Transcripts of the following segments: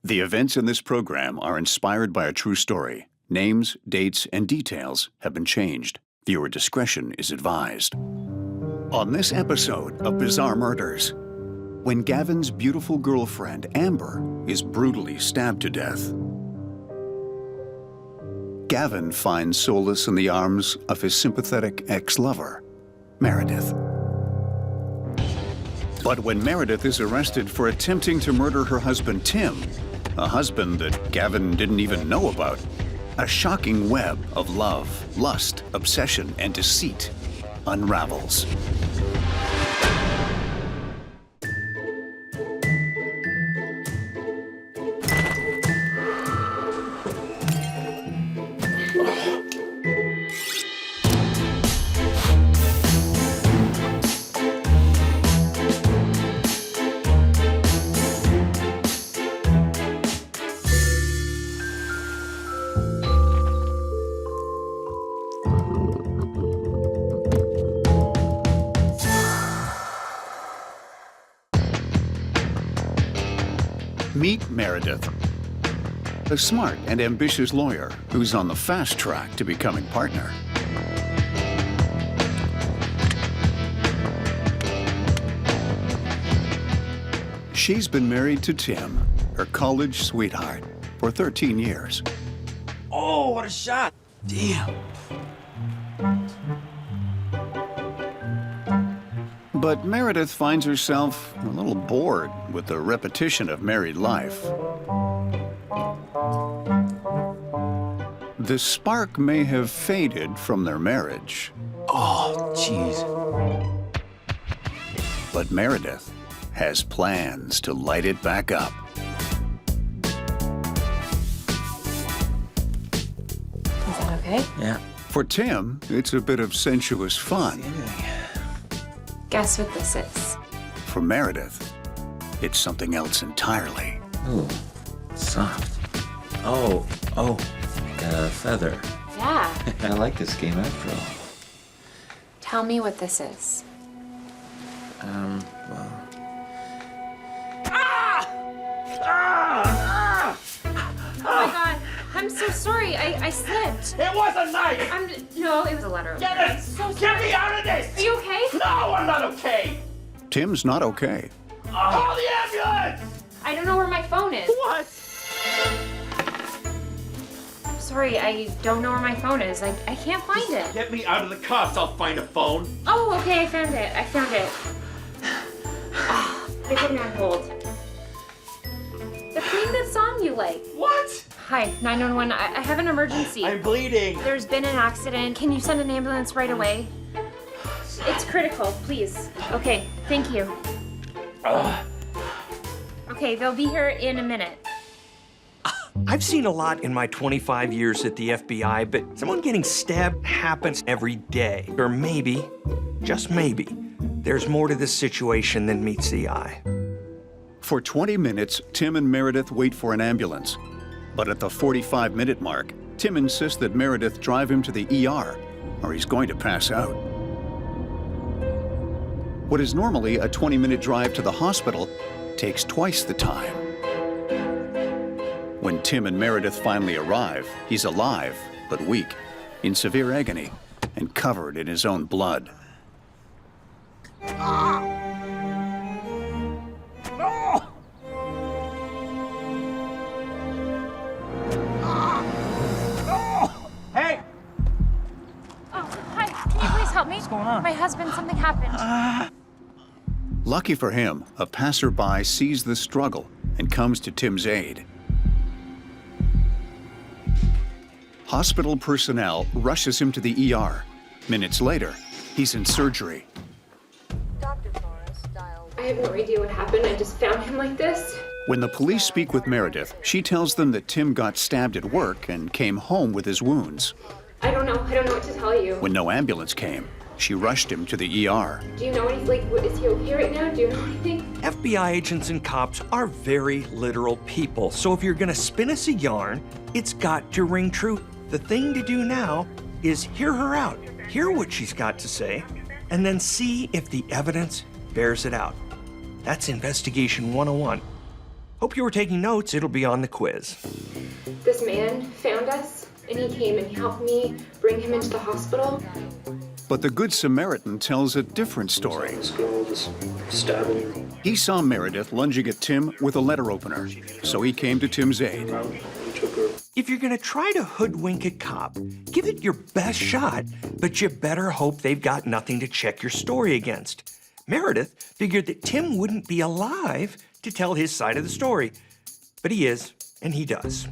The events in this program are inspired by a true story. Names, dates, and details have been changed. Viewer discretion is advised. On this episode of Bizarre Murders, when Gavin's beautiful girlfriend, Amber, is brutally stabbed to death, Gavin finds solace in the arms of his sympathetic ex-lover, Meredith. But when Meredith is arrested for attempting to murder her husband, Tim, a husband that Gavin didn't even know about, a shocking web of love, lust, obsession, and deceit unravels. Meet Meredith, a smart and ambitious lawyer who's on the fast track to becoming partner. She's been married to Tim, her college sweetheart, for 13 years. Oh, what a shot! Damn. But Meredith finds herself a little bored with the repetition of married life. The spark may have faded from their marriage. Oh, jeez. But Meredith has plans to light it back up. Is that okay? Yeah. For Tim, it's a bit of sensuous fun. Guess what this is? For Meredith, it's something else entirely. Ooh, soft. Oh, like a feather. Yeah. I like this game after all. Tell me what this is. Well. Oh my God, I'm so sorry. I slipped. It was a knife! No, it was a letter. Get it! So Get sorry. me out of this! Are you okay? No, I'm not okay! Tim's not okay. Call the ambulance! I don't know where my phone is. What? Sorry, I don't know where my phone is. I can't find it. Get me out of the cuffs, I'll find a phone. Oh, okay, I found it. They put me on hold. They're playing that song you like. What? Hi, 911. I have an emergency. I'm bleeding. There's been an accident. Can you send an ambulance right away? It's critical, please. Okay, thank you. Okay, they'll be here in a minute. I've seen a lot in my 25 years at the FBI, but someone getting stabbed happens every day. Or maybe, just maybe, there's more to this situation than meets the eye. For 20 minutes, Tim and Meredith wait for an ambulance. But at the 45-minute mark, Tim insists that Meredith drive him to the ER, or he's going to pass out. What is normally a 20-minute drive to the hospital takes twice the time. When Tim and Meredith finally arrive, he's alive, but weak, in severe agony, and covered in his own blood. Hey! Oh, hi. Can you please help me? What's going on? My husband, something happened. Lucky for him, a passerby sees the struggle and comes to Tim's aid. Hospital personnel rushes him to the ER. Minutes later, he's in surgery. I have no idea what happened. I just found him like this. When the police speak with Meredith, she tells them that Tim got stabbed at work and came home with his wounds. I don't know what to tell you. When no ambulance came, she rushed him to the ER. Do you know anything? Is he okay right now? Do you know anything? FBI agents and cops are very literal people, so if you're gonna spin us a yarn, it's got to ring true. The thing to do now is hear her out, hear what she's got to say, and then see if the evidence bears it out. That's Investigation 101. Hope you were taking notes. It'll be on the quiz. This man found us, and he came and he helped me bring him into the hospital. But the Good Samaritan tells a different story. He saw Meredith lunging at Tim with a letter opener, so he came to Tim's aid. If you're gonna try to hoodwink a cop, give it your best shot, but you better hope they've got nothing to check your story against. Meredith figured that Tim wouldn't be alive to tell his side of the story, but he is, and he does.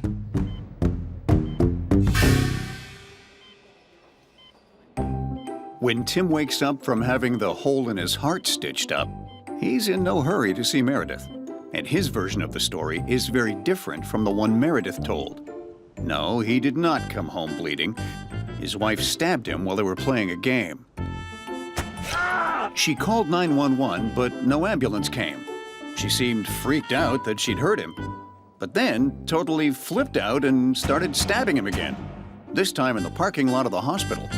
When Tim wakes up from having the hole in his heart stitched up, he's in no hurry to see Meredith. And his version of the story is very different from the one Meredith told. No, he did not come home bleeding. His wife stabbed him while they were playing a game. She called 911, but no ambulance came. She seemed freaked out that she'd hurt him, but then totally flipped out and started stabbing him again, this time in the parking lot of the hospital.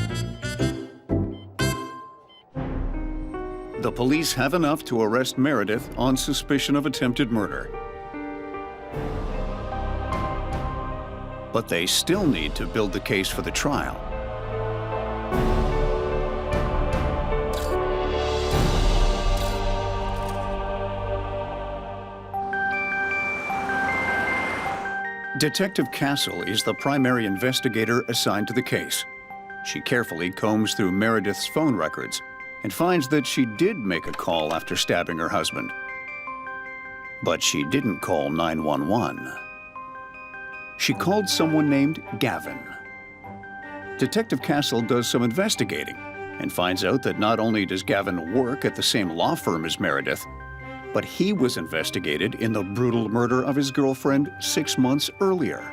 The police have enough to arrest Meredith on suspicion of attempted murder. But they still need to build the case for the trial. Detective Castle is the primary investigator assigned to the case. She carefully combs through Meredith's phone records and finds that she did make a call after stabbing her husband. But she didn't call 911. She called someone named Gavin. Detective Castle does some investigating and finds out that not only does Gavin work at the same law firm as Meredith, but he was investigated in the brutal murder of his girlfriend 6 months earlier.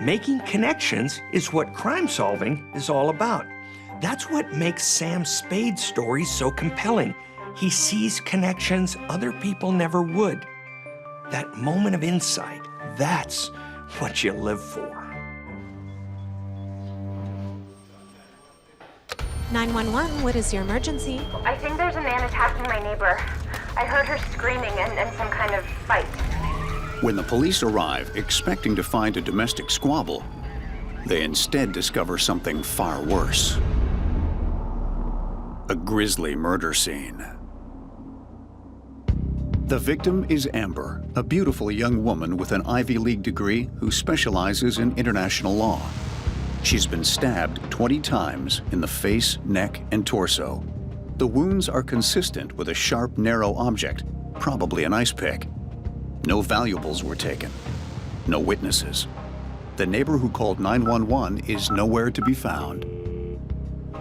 Making connections is what crime solving is all about. That's what makes Sam Spade's story so compelling. He sees connections other people never would. That moment of insight, that's what you live for. 911, what is your emergency? I think there's a man attacking my neighbor. I heard her screaming and some kind of fight. When the police arrive expecting to find a domestic squabble, they instead discover something far worse. A grisly murder scene. The victim is Amber, a beautiful young woman with an Ivy League degree who specializes in international law. She's been stabbed 20 times in the face, neck, and torso. The wounds are consistent with a sharp, narrow object, probably an ice pick. No valuables were taken. No witnesses. The neighbor who called 911 is nowhere to be found.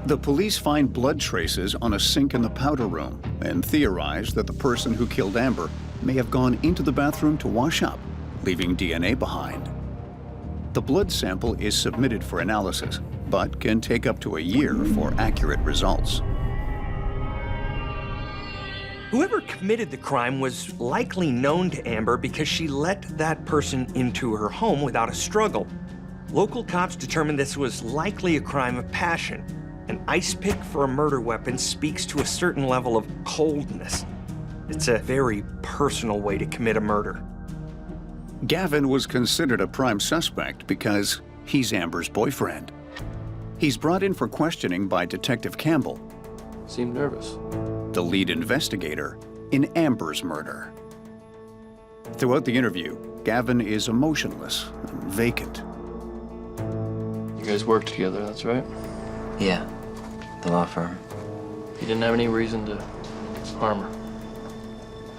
The police find blood traces on a sink in the powder room and theorize that the person who killed Amber may have gone into the bathroom to wash up, leaving DNA behind. The blood sample is submitted for analysis, but can take up to a year for accurate results. Whoever committed the crime was likely known to Amber because she let that person into her home without a struggle. Local cops determined this was likely a crime of passion. An ice pick for a murder weapon speaks to a certain level of coldness. It's a very personal way to commit a murder. Gavin was considered a prime suspect because he's Amber's boyfriend. He's brought in for questioning by Detective Campbell, Seemed nervous. the lead investigator in Amber's murder. Throughout the interview, Gavin is emotionless and vacant. You guys worked together, that's right? Yeah, the law firm. You didn't have any reason to harm her.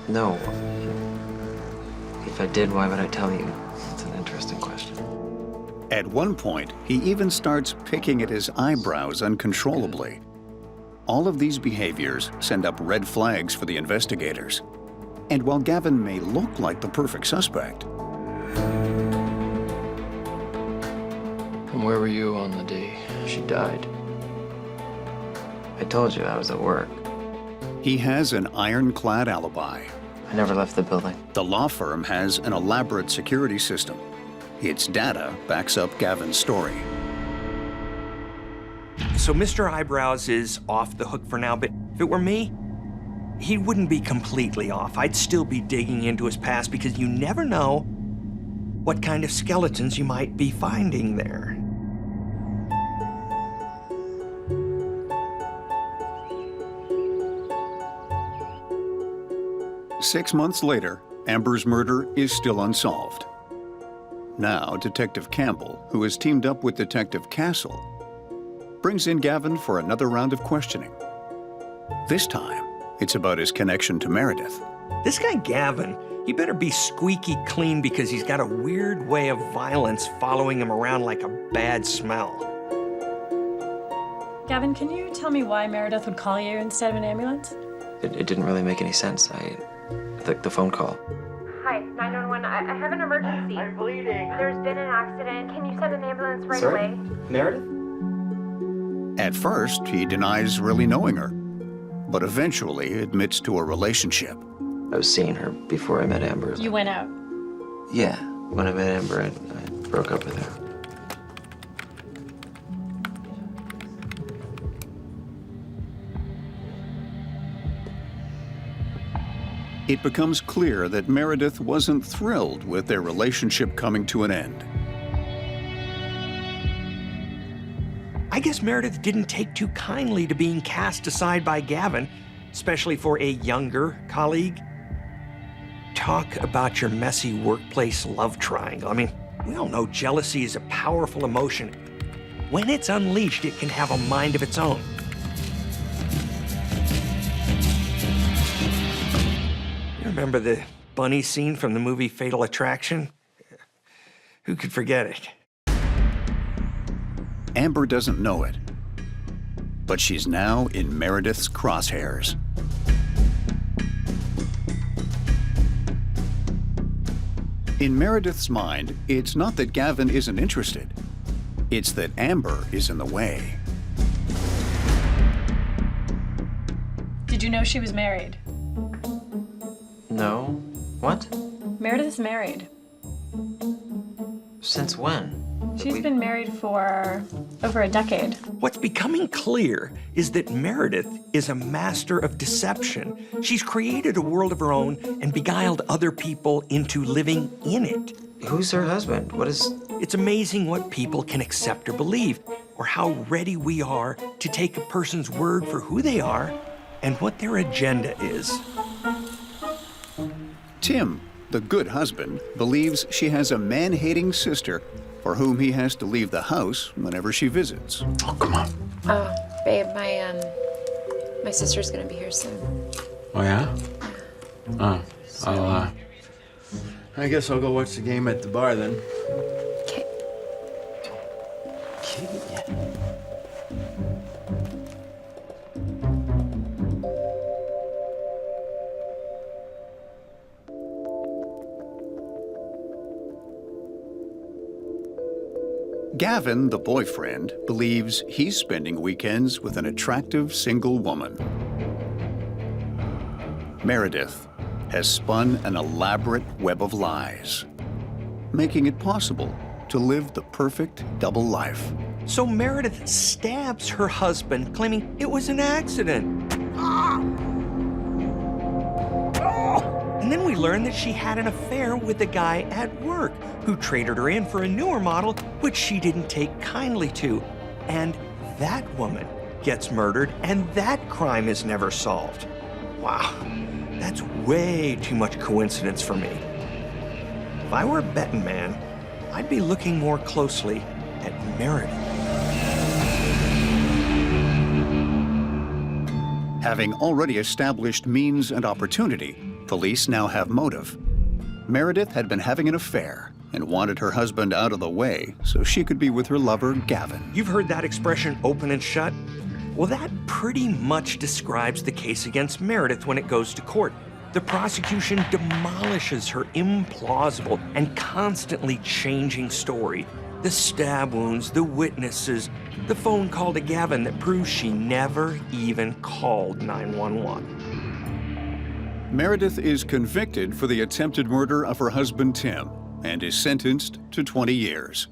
No. If I did, why would I tell you? It's an interesting question. At one point, he even starts picking at his eyebrows uncontrollably. All of these behaviors send up red flags for the investigators. And while Gavin may look like the perfect suspect, And where were you on the day she died? I told you I was at work. he has an ironclad alibi. I never left the building. The law firm has an elaborate security system. Its data backs up Gavin's story. So Mr. Eyebrows is off the hook for now, but if it were me, he wouldn't be completely off. I'd still be digging into his past because you never know what kind of skeletons you might be finding there. Six months later, Amber's murder is still unsolved. Now, Detective Campbell, who has teamed up with Detective Castle, brings in Gavin for another round of questioning. This time, it's about his connection to Meredith. This guy Gavin, he better be squeaky clean because he's got a weird way of violence following him around like a bad smell. Gavin, can you tell me why Meredith would call you instead of an ambulance? It didn't really make any sense. The phone call. Hi, 911. I have an emergency. I'm bleeding. There's been an accident. Can you send an ambulance right Sorry? away? Meredith? At first, he denies really knowing her, but eventually admits to a relationship. I was seeing her before I met Amber. You went out. Yeah, when I met Amber, I broke up with her. It becomes clear that Meredith wasn't thrilled with their relationship coming to an end. I guess Meredith didn't take too kindly to being cast aside by Gavin, especially for a younger colleague. Talk about your messy workplace love triangle. I mean, we all know jealousy is a powerful emotion. When it's unleashed, it can have a mind of its own. Remember the bunny scene from the movie Fatal Attraction? Who could forget it? Amber doesn't know it, but she's now in Meredith's crosshairs. In Meredith's mind, it's not that Gavin isn't interested. It's that Amber is in the way. Did you know she was married? No? What? Meredith's married. Since when? She's been married for over a decade. What's becoming clear is that Meredith is a master of deception. She's created a world of her own and beguiled other people into living in it. Who's her husband? What is... It's amazing what people can accept or believe, or how ready we are to take a person's word for who they are and what their agenda is. Tim, the good husband, believes she has a man-hating sister for whom he has to leave the house whenever she visits. Oh, come on. Oh, babe, my sister's gonna be here soon. Oh, yeah? Oh, I guess I'll go watch the game at the bar then. Okay. Gavin, the boyfriend, believes he's spending weekends with an attractive single woman. Meredith has spun an elaborate web of lies, making it possible to live the perfect double life. So Meredith stabs her husband, claiming it was an accident. And then we learn that she had an affair with a guy at work who traded her in for a newer model, which she didn't take kindly to. And that woman gets murdered, and that crime is never solved. Wow, that's way too much coincidence for me. If I were a betting man, I'd be looking more closely at Meredith. Having already established means and opportunity, police now have motive. Meredith had been having an affair and wanted her husband out of the way so she could be with her lover, Gavin. You've heard that expression, open and shut? Well, that pretty much describes the case against Meredith when it goes to court. The prosecution demolishes her implausible and constantly changing story. The stab wounds, the witnesses, the phone call to Gavin that proves she never even called 911. Meredith is convicted for the attempted murder of her husband, Tim, and is sentenced to 20 years.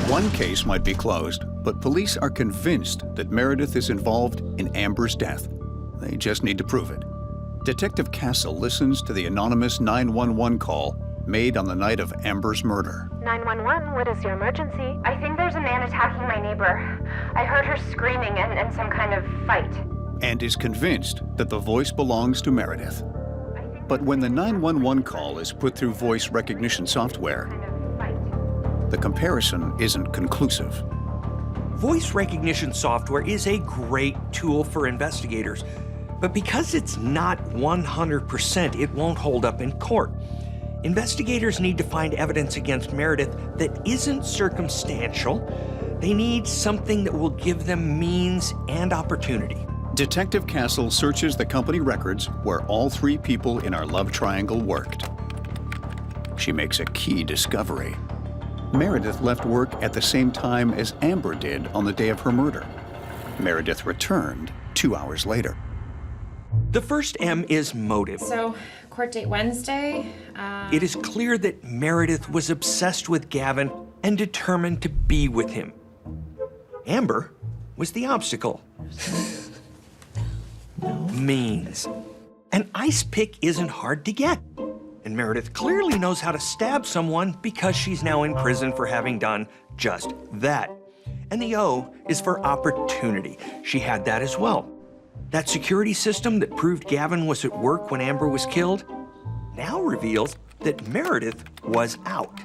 One case might be closed, but But police are convinced that Meredith is involved in Amber's death. They just need to prove it. Detective Castle listens to the anonymous 911 call made on the night of Amber's murder. 911, what is your emergency? I think there's a man attacking my neighbor. I heard her screaming and some kind of fight. And is convinced that the voice belongs to Meredith. But when the 911 call is put through voice recognition software, the comparison isn't conclusive. Voice recognition software is a great tool for investigators, but because it's not 100%, it won't hold up in court. Investigators need to find evidence against Meredith that isn't circumstantial. They need something that will give them means and opportunity. Detective Castle searches the company records where all three people in our love triangle worked. She makes a key discovery. Meredith left work at the same time as Amber did on the day of her murder. Meredith returned 2 hours later. The first M is motive. So, court date Wednesday. It is clear that Meredith was obsessed with Gavin and determined to be with him. Amber was the obstacle. Means. An ice pick isn't hard to get. And Meredith clearly knows how to stab someone because she's now in prison for having done just that. And the O is for opportunity. She had that as well. That security system that proved Gavin was at work when Amber was killed now reveals that Meredith was out.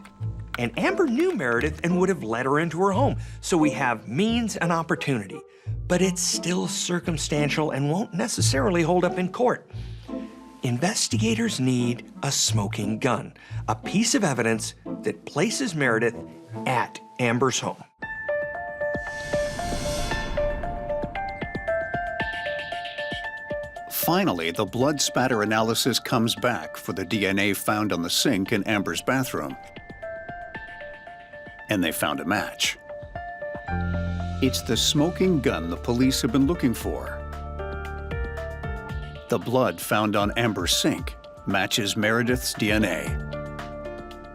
And Amber knew Meredith and would have let her into her home. So we have means and opportunity. But it's still circumstantial and won't necessarily hold up in court. Investigators need a smoking gun, a piece of evidence that places Meredith at Amber's home. Finally, the blood spatter analysis comes back for the DNA found on the sink in Amber's bathroom. And they found a match. It's the smoking gun the police have been looking for. The blood found on Amber's sink matches Meredith's DNA.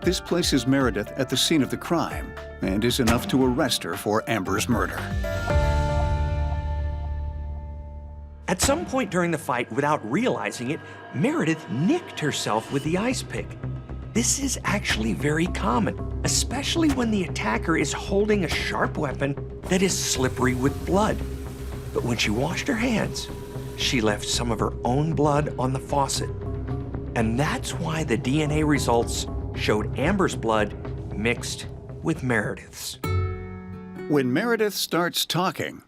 This places Meredith at the scene of the crime and is enough to arrest her for Amber's murder. At some point during the fight, without realizing it, Meredith nicked herself with the ice pick. This is actually very common, especially when the attacker is holding a sharp weapon that is slippery with blood. But when she washed her hands, she left some of her own blood on the faucet. And that's why the DNA results showed Amber's blood mixed with Meredith's. When Meredith starts talking,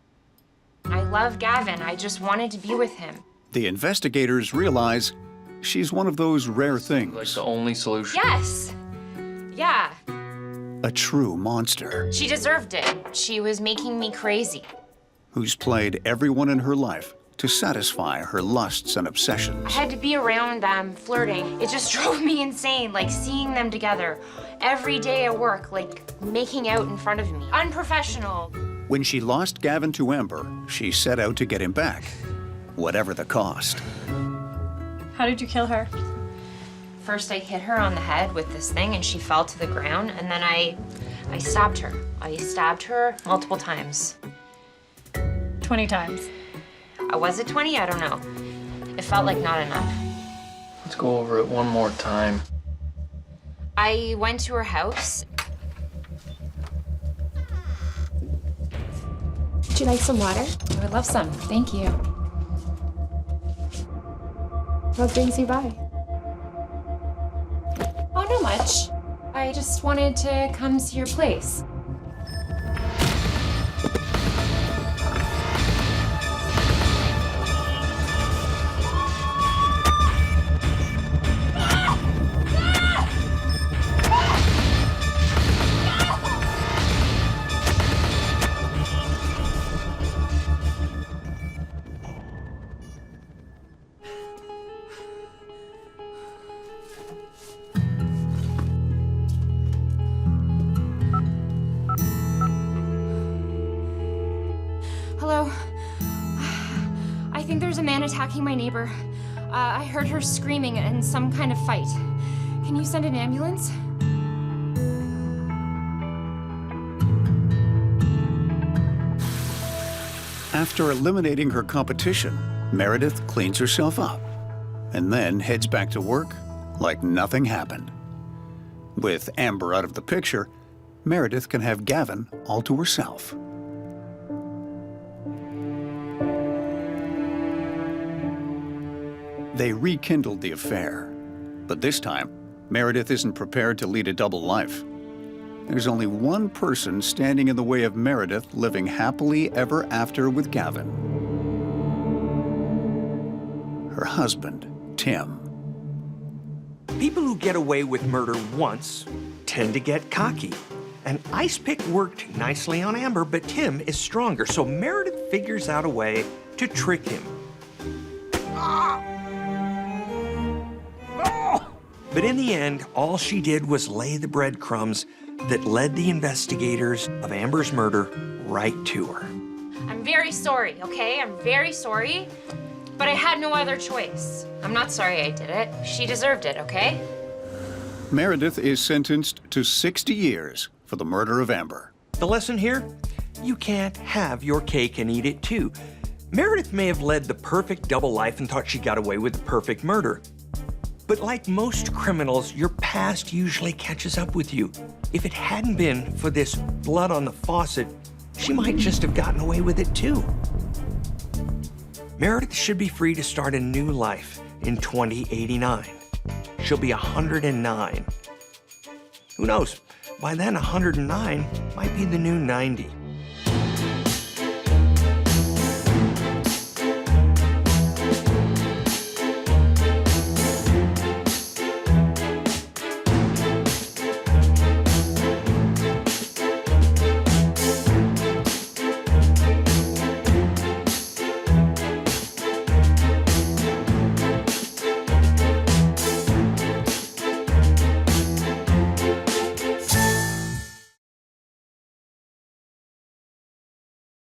I love Gavin. I just wanted to be with him. the investigators realize she's one of those rare Like things, the only solution. Yes. Yeah. a true monster She deserved it. She was making me crazy. who's played everyone in her life to satisfy her lusts and obsessions. I had to be around them, flirting. It just drove me insane, like seeing them together every day at work, like making out in front of me. Unprofessional. When she lost Gavin to Amber, she set out to get him back, whatever the cost. How did you kill her? First, I hit her on the head with this thing and she fell to the ground, and then I stabbed her. I stabbed her multiple times. 20 times. Was it 20? I don't know. It felt like not enough. Let's go over it one more time. I went to her house. Would you like some water? I would love some. Thank you. What brings you by? Oh, not much. I just wanted to come see your place. Hello. I think there's a man attacking my neighbor. I heard her screaming and some kind of fight. Can you send an ambulance? After eliminating her competition, Meredith cleans herself up and then heads back to work like nothing happened. With Amber out of the picture, Meredith can have Gavin all to herself. They rekindled the affair, but this time, Meredith isn't prepared to lead a double life. There's only one person standing in the way of Meredith living happily ever after with Gavin. Her husband, Tim. People who get away with murder once tend to get cocky. An ice pick worked nicely on Amber, but Tim is stronger, so Meredith figures out a way to trick him. But in the end, all she did was lay the breadcrumbs that led the investigators of Amber's murder right to her. I'm very sorry, okay? I'm very sorry, but I had no other choice. I'm not sorry I did it. She deserved it, okay? Meredith is sentenced to 60 years for the murder of Amber. The lesson here? You can't have your cake and eat it too. Meredith may have led the perfect double life and thought she got away with the perfect murder. But like most criminals, your past usually catches up with you. If it hadn't been for this blood on the faucet, she might just have gotten away with it too. Meredith should be free to start a new life in 2089. She'll be 109. Who knows? By then, 109 might be the new 90.